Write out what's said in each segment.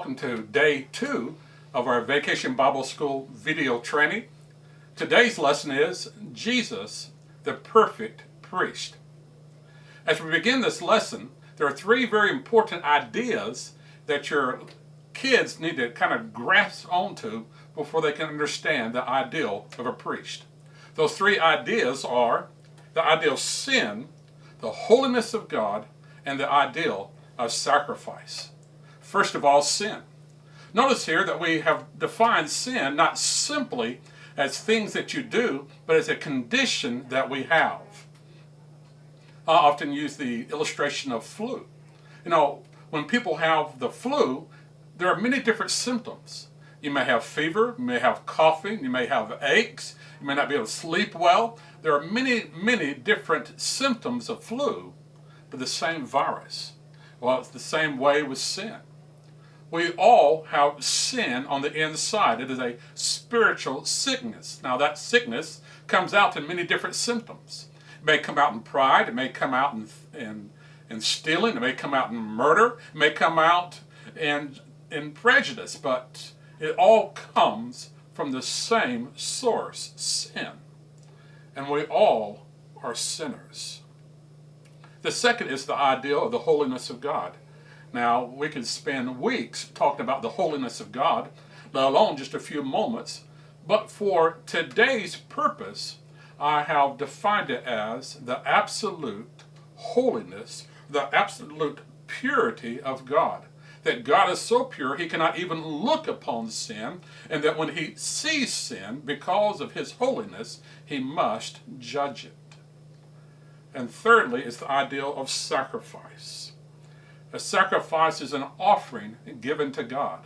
welcome to day 2 of our Vacation Bible School video training. Today's lesson is Jesus, the Perfect Priest. As we begin this lesson, there are 3 very important ideas that your kids need to kind of grasp onto before they can understand the ideal of a priest. Those 3 ideas are the ideal of sin, the holiness of God, and the ideal of sacrifice. First of all, sin. Notice here that we have defined sin not simply as things that you do, but as a condition that we have. I often use the illustration of flu. You know, when people have the flu, there are many different symptoms. You may have fever, you may have coughing, you may have aches, you may not be able to sleep well. There are many different symptoms of flu, but the same virus. Well, it's the same way with sin. We all have sin on the inside. It is a spiritual sickness. Now that sickness comes out in many different symptoms. It may come out in pride. It may come out in stealing. It may come out in murder. It may come out in prejudice. But it all comes from the same source, sin. And we all are sinners. The second is the ideal of the holiness of God. Now, we could spend weeks talking about the holiness of God, let alone just a few moments. But for today's purpose, I have defined it as the absolute holiness, the absolute purity of God. That God is so pure, he cannot even look upon sin, and that when he sees sin, because of his holiness, he must judge it. And thirdly is the ideal of sacrifice. A sacrifice is an offering given to God.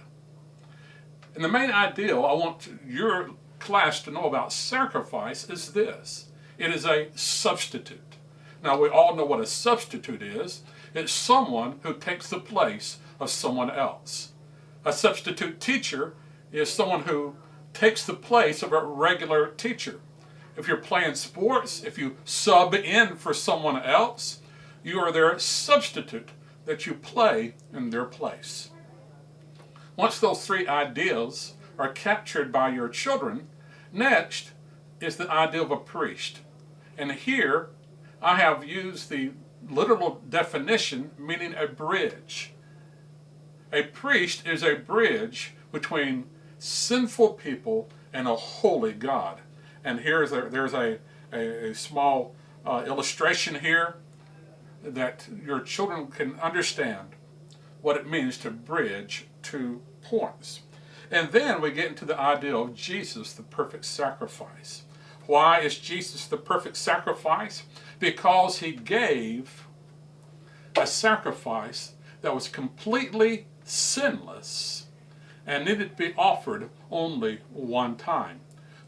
And the main ideal I want your class to know about sacrifice is this. It is a substitute. Now we all know what a substitute is. It's someone who takes the place of someone else. A substitute teacher is someone who takes the place of a regular teacher. If you're playing sports, if you sub in for someone else, you are their substitute that you play in their place. Once those 3 ideals are captured by your children, next is the ideal of a priest. And here I have used the literal definition, meaning a bridge. A priest is a bridge between sinful people and a holy God. And there's a small illustration here that your children can understand what it means to bridge 2 points. And then we get into the idea of Jesus, the perfect sacrifice. Why is Jesus the perfect sacrifice? Because he gave a sacrifice that was completely sinless and needed to be offered only one time.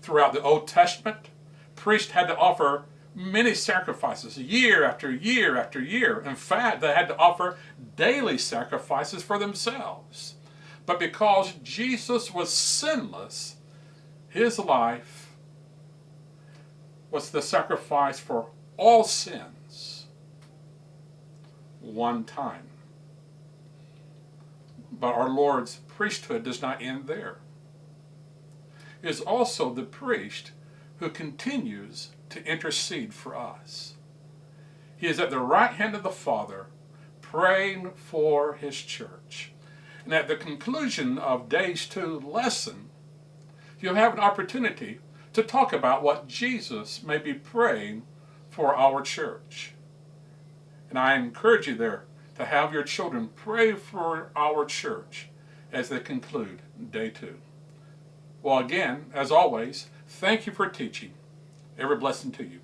Throughout the Old Testament, priests had to offer many sacrifices, year after year after year. In fact, they had to offer daily sacrifices for themselves. But because Jesus was sinless, his life was the sacrifice for all sins, one time. But our Lord's priesthood does not end there. He is also the priest who continues to intercede for us. He is at the right hand of the Father, praying for his church. And at the conclusion of day's 2 lesson, you'll have an opportunity to talk about what Jesus may be praying for our church. And I encourage you there to have your children pray for our church as they conclude day 2. Well, again, as always, thank you for teaching. Every blessing to you.